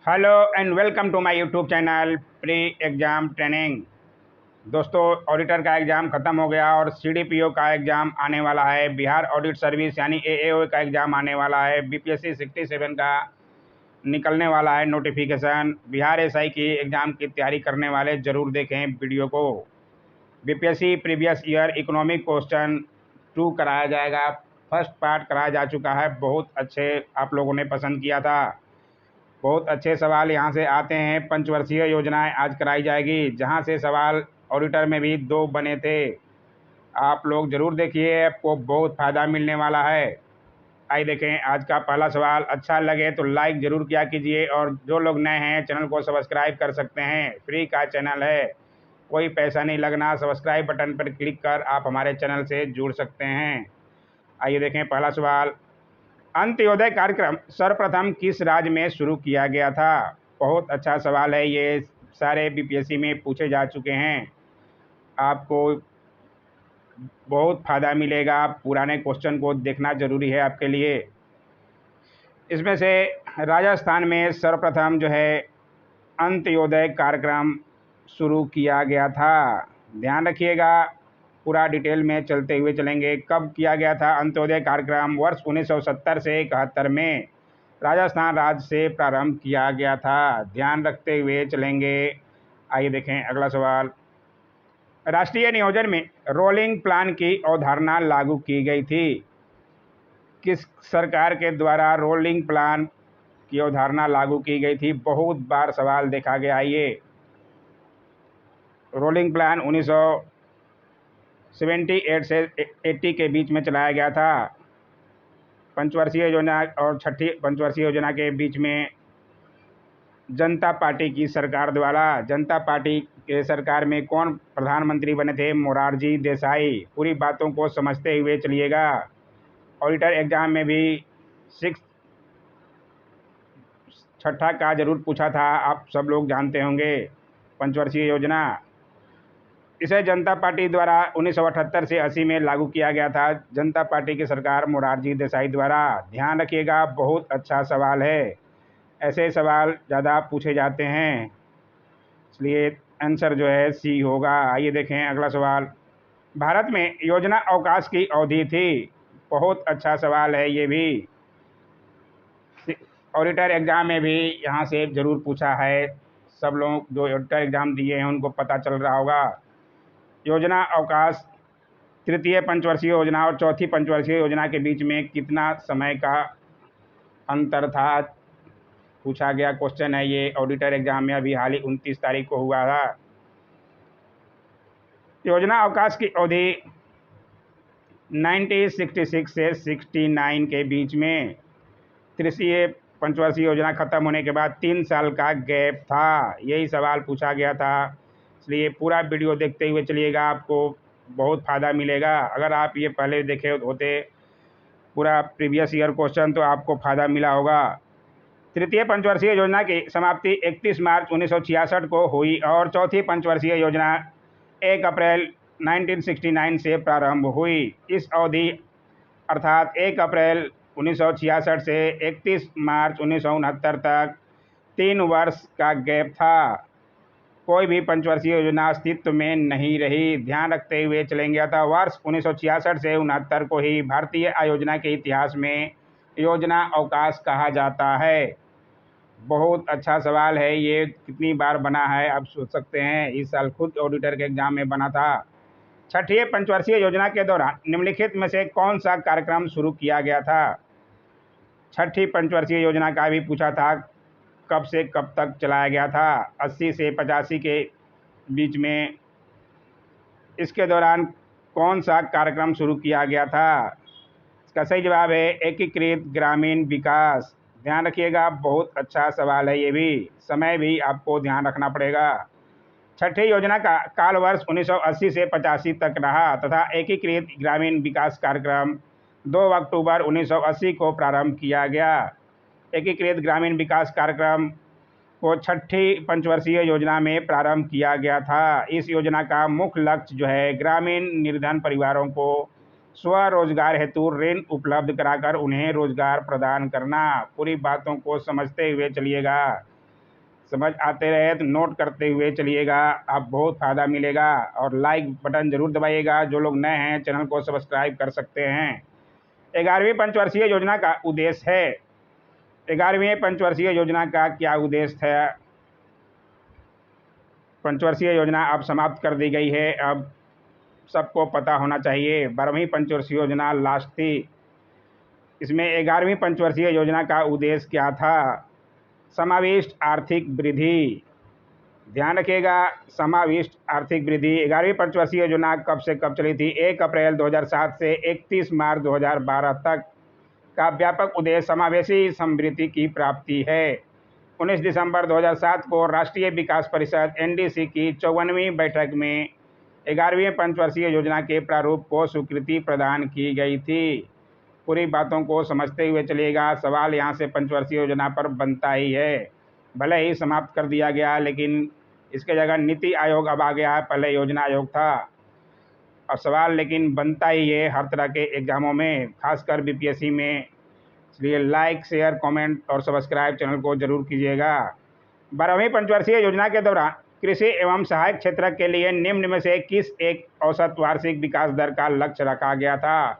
Hello and welcome to my YouTube channel pre exam training. दोस्तों, auditor का exam ख़त्म हो गया और सीडीपीओ का एग्ज़ाम आने वाला है। बिहार ऑडिट सर्विस यानी एएओ का एग्ज़ाम आने वाला है। बीपीएससी 67 का निकलने वाला है नोटिफिकेशन। बिहार एसआई की एग्ज़ाम की तैयारी करने वाले ज़रूर देखें वीडियो को। BPSC previous year economic question 2 कराया जाएगा। फर्स्ट पार्ट कराया जा चुका है। बहुत अच्छे आप लोगों ने पसंद किया था। बहुत अच्छे सवाल यहाँ से आते हैं। पंचवर्षीय योजनाएं आज कराई जाएगी, जहाँ से सवाल ऑडिटर में भी 2 बने थे। आप लोग ज़रूर देखिए, आपको बहुत फ़ायदा मिलने वाला है। आइए देखें आज का पहला सवाल। अच्छा लगे तो लाइक ज़रूर किया कीजिए, और जो लोग नए हैं चैनल को सब्सक्राइब कर सकते हैं। फ्री का चैनल है, कोई पैसा नहीं लगना। सब्सक्राइब बटन पर क्लिक कर आप हमारे चैनल से जुड़ सकते हैं। आइए देखें पहला सवाल। अंत्योदय कार्यक्रम सर्वप्रथम किस राज्य में शुरू किया गया था? बहुत अच्छा सवाल है ये, सारे बीपीएससी में पूछे जा चुके हैं। आपको बहुत फ़ायदा मिलेगा, पुराने क्वेश्चन को देखना ज़रूरी है आपके लिए। इसमें से राजस्थान में सर्वप्रथम जो है अंत्योदय कार्यक्रम शुरू किया गया था। ध्यान रखिएगा, पूरा डिटेल में चलते हुए चलेंगे। कब किया गया था अंत्योदय कार्यक्रम? वर्ष 1970 से 71 में राजस्थान राज्य से प्रारंभ किया गया था। ध्यान रखते हुए चलेंगे। आइए देखें अगला सवाल। राष्ट्रीय नियोजन में रोलिंग प्लान की अवधारणा लागू की गई थी? किस सरकार के द्वारा रोलिंग प्लान की अवधारणा लागू की गई थी? बहुत बार सवाल देखा गया ये। रोलिंग प्लान 1978 से 80 के बीच में चलाया गया था। पंचवर्षीय योजना और छठी पंचवर्षीय योजना के बीच में जनता पार्टी की सरकार द्वारा, जनता पार्टी के सरकार में कौन प्रधानमंत्री बने थे? मोरारजी देसाई। पूरी बातों को समझते हुए चलिएगा। ऑडिटर एग्जाम में भी 6 छठा का जरूर पूछा था, आप सब लोग जानते होंगे। पंचवर्षीय योजना, इसे जनता पार्टी द्वारा 1978 से 80 में लागू किया गया था। जनता पार्टी की सरकार मोरारजी देसाई द्वारा। ध्यान रखिएगा, बहुत अच्छा सवाल है। ऐसे सवाल ज़्यादा पूछे जाते हैं, इसलिए आंसर जो है सी होगा। आइए देखें अगला सवाल। भारत में योजना अवकाश की अवधि थी? बहुत अच्छा सवाल है ये भी। ऑडिटर एग्जाम में भी यहाँ से ज़रूर पूछा है। सब लोग जो ऑडिटर एग्जाम दिए हैं उनको पता चल रहा होगा। योजना अवकाश तृतीय पंचवर्षीय योजना और चौथी पंचवर्षीय योजना के बीच में कितना समय का अंतर था? पूछा गया क्वेश्चन है ये ऑडिटर एग्जाम में। अभी हाल ही 29 तारीख को हुआ था। योजना अवकाश की अवधि 1966 से 69 के बीच में। तृतीय पंचवर्षीय योजना खत्म होने के बाद 3 साल का गैप था। यही सवाल पूछा गया था, इसलिए पूरा वीडियो देखते हुए चलिएगा, आपको बहुत फ़ायदा मिलेगा। अगर आप ये पहले देखे होते पूरा प्रीवियस ईयर क्वेश्चन तो आपको फ़ायदा मिला होगा। तृतीय पंचवर्षीय योजना की समाप्ति 31 मार्च 1966 को हुई और चौथी पंचवर्षीय योजना 1 अप्रैल 1969 से प्रारंभ हुई। इस अवधि अर्थात 1 अप्रैल 1966 से 31 मार्च 1969 तक 3 वर्ष का गैप था। कोई भी पंचवर्षीय योजना अस्तित्व में नहीं रही। ध्यान रखते हुए चलेंगे। अतः वर्ष 1966 से 69 को ही भारतीय आयोजना के इतिहास में योजना अवकाश कहा जाता है। बहुत अच्छा सवाल है ये। कितनी बार बना है आप सोच सकते हैं। इस साल खुद ऑडिटर के एग्जाम में बना था। छठी पंचवर्षीय योजना के दौरान निम्नलिखित में से कौन सा कार्यक्रम शुरू किया गया था? छठी पंचवर्षीय योजना का भी पूछा था, कब से कब तक चलाया गया था? 80 से 85 के बीच में। इसके दौरान कौन सा कार्यक्रम शुरू किया गया था? इसका सही जवाब है एकीकृत ग्रामीण विकास। ध्यान रखिएगा, बहुत अच्छा सवाल है ये भी। समय भी आपको ध्यान रखना पड़ेगा। छठी योजना का काल वर्ष 1980 से 85 तक रहा तथा एकीकृत ग्रामीण विकास कार्यक्रम 2 अक्टूबर 1980 को प्रारंभ किया गया। एकीकृत ग्रामीण विकास कार्यक्रम को छठी पंचवर्षीय योजना में प्रारंभ किया गया था। इस योजना का मुख्य लक्ष्य जो है ग्रामीण निर्धन परिवारों को स्वरोजगार हेतु ऋण उपलब्ध कराकर उन्हें रोजगार प्रदान करना। पूरी बातों को समझते हुए चलिएगा। समझ आते रहे तो नोट करते हुए चलिएगा, आप बहुत फ़ायदा मिलेगा। और लाइक बटन ज़रूर दबाइएगा। जो लोग नए हैं चैनल को सब्सक्राइब कर सकते हैं। 11वीं पंचवर्षीय योजना का उद्देश्य है। 11वीं पंचवर्षीय योजना का क्या उद्देश्य है? पंचवर्षीय योजना अब समाप्त कर दी गई है, अब सबको पता होना चाहिए। 12वीं पंचवर्षीय योजना लास्ट थी। इसमें 11वीं पंचवर्षीय योजना का उद्देश्य क्या था? समाविष्ट आर्थिक वृद्धि। ध्यान रखिएगा, समाविष्ट आर्थिक वृद्धि। 11वीं पंचवर्षीय योजना कब से कब चली थी? 1 अप्रैल 2007 से 31 मार्च 2012 तक का व्यापक उद्देश्य समावेशी समृद्धि की प्राप्ति है। 19 दिसंबर 2007 को राष्ट्रीय विकास परिषद एनडीसी की 54वीं बैठक में 11वीं पंचवर्षीय योजना के प्रारूप को स्वीकृति प्रदान की गई थी। पूरी बातों को समझते हुए चलिएगा। सवाल यहाँ से पंचवर्षीय योजना पर बनता ही है। भले ही समाप्त कर दिया गया, लेकिन इसके जगह नीति आयोग अब आ गया है, पहले योजना आयोग था। अब सवाल लेकिन बनता ही है हर तरह के एग्जामों में, खासकर बीपीएससी में। इसलिए लाइक, शेयर, कमेंट और सब्सक्राइब चैनल को जरूर कीजिएगा। 12वीं पंचवर्षीय योजना के दौरान कृषि एवं सहायक क्षेत्र के लिए निम्न में से किस एक औसत वार्षिक विकास दर का लक्ष्य रखा गया था?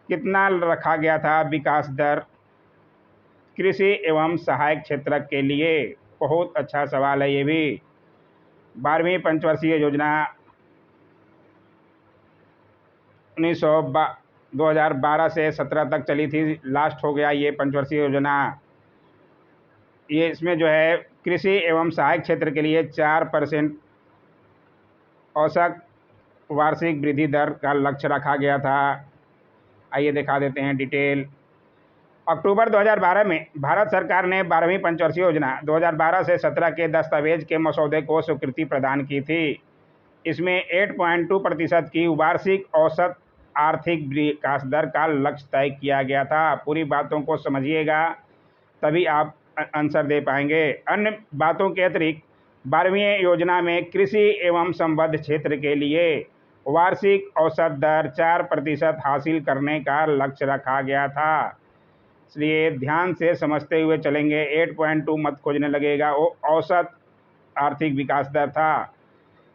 कितना रखा गया था विकास दर कृषि एवं सहायक क्षेत्र के लिए? बहुत अच्छा सवाल है ये भी। 12वीं पंचवर्षीय योजना 2012 से 17 तक चली थी, लास्ट हो गया ये पंचवर्षीय योजना। ये इसमें जो है कृषि एवं सहायक क्षेत्र के लिए 4% औसत वार्षिक वृद्धि दर का लक्ष्य रखा गया था। आइए दिखा देते हैं डिटेल। अक्टूबर 2012 में भारत सरकार ने 12वीं पंचवर्षीय योजना 2012 से 17 के दस्तावेज के मसौदे को स्वीकृति प्रदान की थी। इसमें 8.2% की वार्षिक औसत आर्थिक विकास दर का लक्ष्य तय किया गया था। पूरी बातों को समझिएगा, तभी आप आंसर दे पाएंगे। अन्य बातों के अतिरिक्त 12वीं योजना में कृषि एवं संबद्ध क्षेत्र के लिए वार्षिक औसत दर 4% हासिल करने का लक्ष्य रखा गया था। इसलिए ध्यान से समझते हुए चलेंगे। 8.2 मत खोजने लगेगा, वो औसत आर्थिक विकास दर था।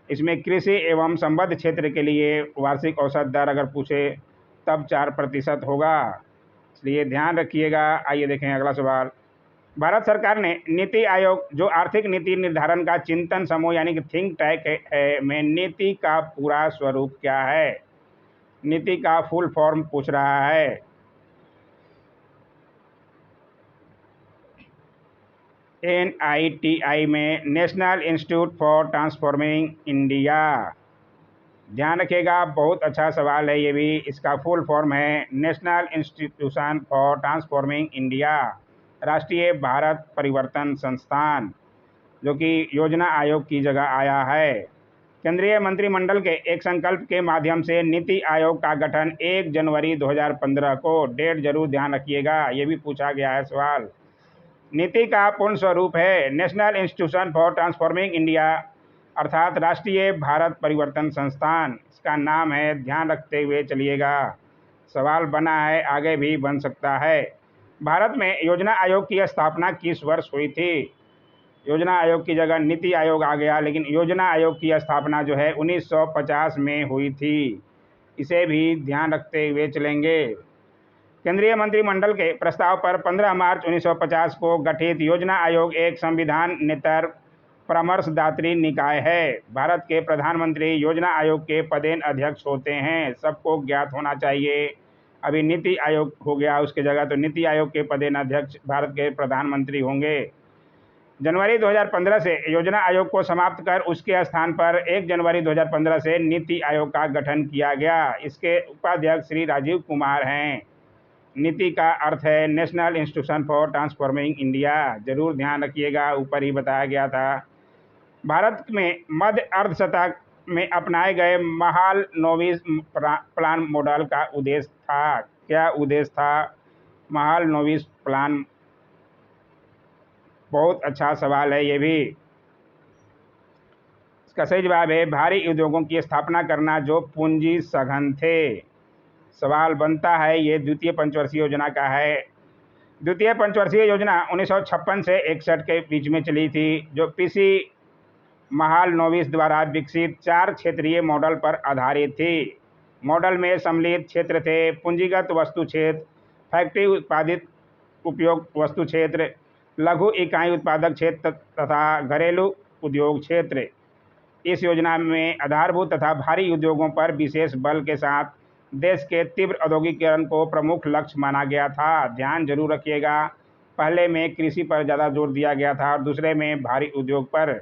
इसमें कृषि एवं संबद्ध क्षेत्र के लिए वार्षिक औसत दर अगर पूछे तब 4% होगा, इसलिए ध्यान रखिएगा। आइए देखें अगला सवाल। भारत सरकार ने नीति आयोग, जो आर्थिक नीति निर्धारण का चिंतन समूह यानी कि थिंक टैंक है, में नीति का पूरा स्वरूप क्या है? नीति का फुल फॉर्म पूछ रहा है। NITI में national institute for transforming India. ध्यान रखिएगा, बहुत अच्छा सवाल है ये भी। इसका फुल फॉर्म है national institution for transforming India, राष्ट्रीय भारत परिवर्तन संस्थान, जो कि योजना आयोग की जगह आया है। केंद्रीय मंत्रिमंडल के एक संकल्प के माध्यम से नीति आयोग का गठन 1 जनवरी 2015 को, डेट जरूर ध्यान रखिएगा, ये भी पूछा गया है सवाल। नीति का पूर्ण स्वरूप है national institution for transforming India, अर्थात राष्ट्रीय भारत परिवर्तन संस्थान इसका नाम है। ध्यान रखते हुए चलिएगा, सवाल बना है, आगे भी बन सकता है। भारत में योजना आयोग की स्थापना किस वर्ष हुई थी? योजना आयोग की जगह नीति आयोग आ गया, लेकिन योजना आयोग की स्थापना जो है 1950 में हुई थी। इसे भी ध्यान रखते हुए चलेंगे। केंद्रीय मंत्रिमंडल के प्रस्ताव पर 15 मार्च 1950 को गठित योजना आयोग एक संविधानेतर परामर्शदात्री निकाय है। भारत के प्रधानमंत्री योजना आयोग के पदेन अध्यक्ष होते हैं, सबको ज्ञात होना चाहिए। अभी नीति आयोग हो गया, उसके जगह तो नीति आयोग के पदेन अध्यक्ष भारत के प्रधानमंत्री होंगे। जनवरी 2015 से योजना आयोग को समाप्त कर उसके स्थान पर 1 जनवरी 2015 से नीति आयोग का गठन किया गया। इसके उपाध्यक्ष श्री राजीव कुमार हैं। नीति का अर्थ है national institution for transforming India, जरूर ध्यान रखिएगा, ऊपर ही बताया गया था। भारत में मध्य अर्धशतक में अपनाए गए महालनोबिस प्लान मॉडल का उद्देश्य था। क्या उद्देश्य था महालनोबिस प्लान? बहुत अच्छा सवाल है ये भी। इसका सही जवाब है भारी उद्योगों की स्थापना करना जो पूंजी सघन थे। सवाल बनता है, ये द्वितीय पंचवर्षीय योजना का है। द्वितीय पंचवर्षीय योजना 1956 से 61 के बीच में चली थी, जो पीसी महालनोबिस द्वारा विकसित 4 क्षेत्रीय मॉडल पर आधारित थी। मॉडल में सम्मिलित क्षेत्र थे पूंजीगत वस्तु क्षेत्र, फैक्ट्री उत्पादित उपयोग वस्तु क्षेत्र, लघु इकाई उत्पादक क्षेत्र तथा घरेलू उद्योग क्षेत्र। इस योजना में आधारभूत तथा भारी उद्योगों पर विशेष बल के साथ देश के तीव्र औद्योगिकीकरण को प्रमुख लक्ष्य माना गया था। ध्यान जरूर रखिएगा, पहले में कृषि पर ज़्यादा जोर दिया गया था और दूसरे में भारी उद्योग पर।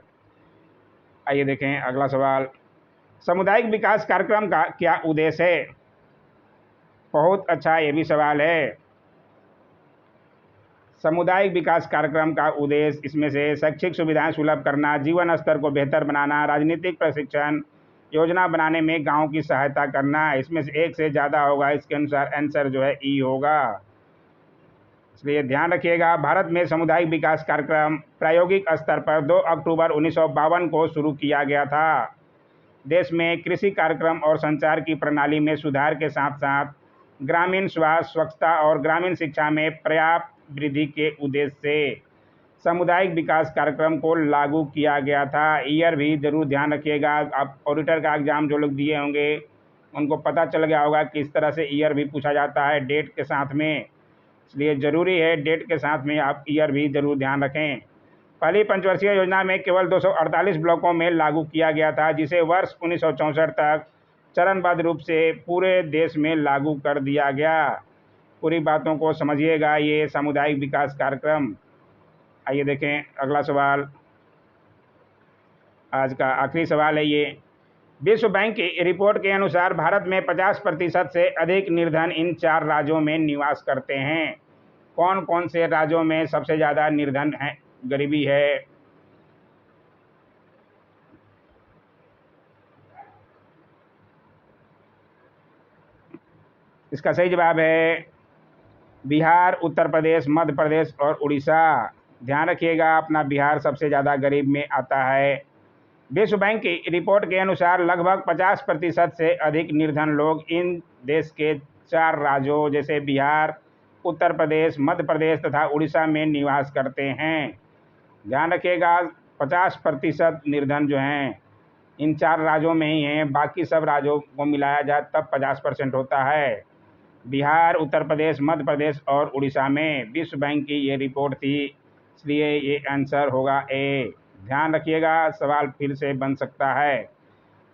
आइए देखें अगला सवाल, सामुदायिक विकास कार्यक्रम का क्या उद्देश्य है? बहुत अच्छा ये भी सवाल है। सामुदायिक विकास कार्यक्रम का उद्देश्य इसमें से शैक्षिक सुविधाएं सुलभ करना, जीवन स्तर को बेहतर बनाना, राजनीतिक प्रशिक्षण योजना बनाने में गांव की सहायता करना। इसमें से एक से ज़्यादा होगा, इसके अनुसार आंसर जो है ई होगा। इसलिए ध्यान रखिएगा, भारत में सामुदायिक विकास कार्यक्रम प्रायोगिक स्तर पर 2 अक्टूबर 1952 को शुरू किया गया था। देश में कृषि कार्यक्रम और संचार की प्रणाली में सुधार के साथ साथ ग्रामीण स्वास्थ्य, स्वच्छता और ग्रामीण शिक्षा में पर्याप्त वृद्धि के उद्देश्य से सामुदायिक विकास कार्यक्रम को लागू किया गया था। ईयर भी जरूर ध्यान रखिएगा, आप ऑडिटर का एग्जाम जो लोग दिए होंगे उनको पता चल गया होगा कि इस तरह से ईयर भी पूछा जाता है डेट के साथ में, इसलिए ज़रूरी है डेट के साथ में आप ईयर भी जरूर ध्यान रखें। पहली पंचवर्षीय योजना में केवल 248 ब्लॉकों में लागू किया गया था, जिसे वर्ष 1964 तक चरणबद्ध रूप से पूरे देश में लागू कर दिया गया। पूरी बातों को समझिएगा, ये सामुदायिक विकास कार्यक्रम। आइए देखें अगला सवाल, आज का आखिरी सवाल है ये। विश्व बैंक की रिपोर्ट के अनुसार भारत में 50% से अधिक निर्धन इन 4 राज्यों में निवास करते हैं। कौन कौन से राज्यों में सबसे ज़्यादा निर्धन है, गरीबी है? इसका सही जवाब है बिहार, उत्तर प्रदेश, मध्य प्रदेश और उड़ीसा। ध्यान रखिएगा, अपना बिहार सबसे ज़्यादा गरीब में आता है। विश्व बैंक की रिपोर्ट के अनुसार लगभग 50% से अधिक निर्धन लोग इन देश के 4 राज्यों जैसे बिहार, उत्तर प्रदेश, मध्य प्रदेश तथा उड़ीसा में निवास करते हैं। ध्यान रखिएगा, 50% निर्धन जो हैं इन 4 राज्यों में ही हैं, बाकी सब राज्यों को मिलाया जाए तब 50% होता है। बिहार, उत्तर प्रदेश, मध्य प्रदेश और उड़ीसा में विश्व बैंक की ये रिपोर्ट थी, इसलिए ये आंसर होगा ए। ध्यान रखिएगा, सवाल फिर से बन सकता है।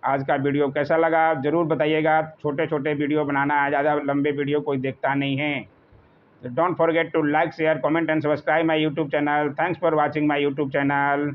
आज का वीडियो कैसा लगा ज़रूर बताइएगा। छोटे छोटे वीडियो बनाना है, ज़्यादा लंबे वीडियो कोई देखता नहीं है। Don't forget to like, share, comment and subscribe my YouTube channel. Thanks for watching my YouTube channel.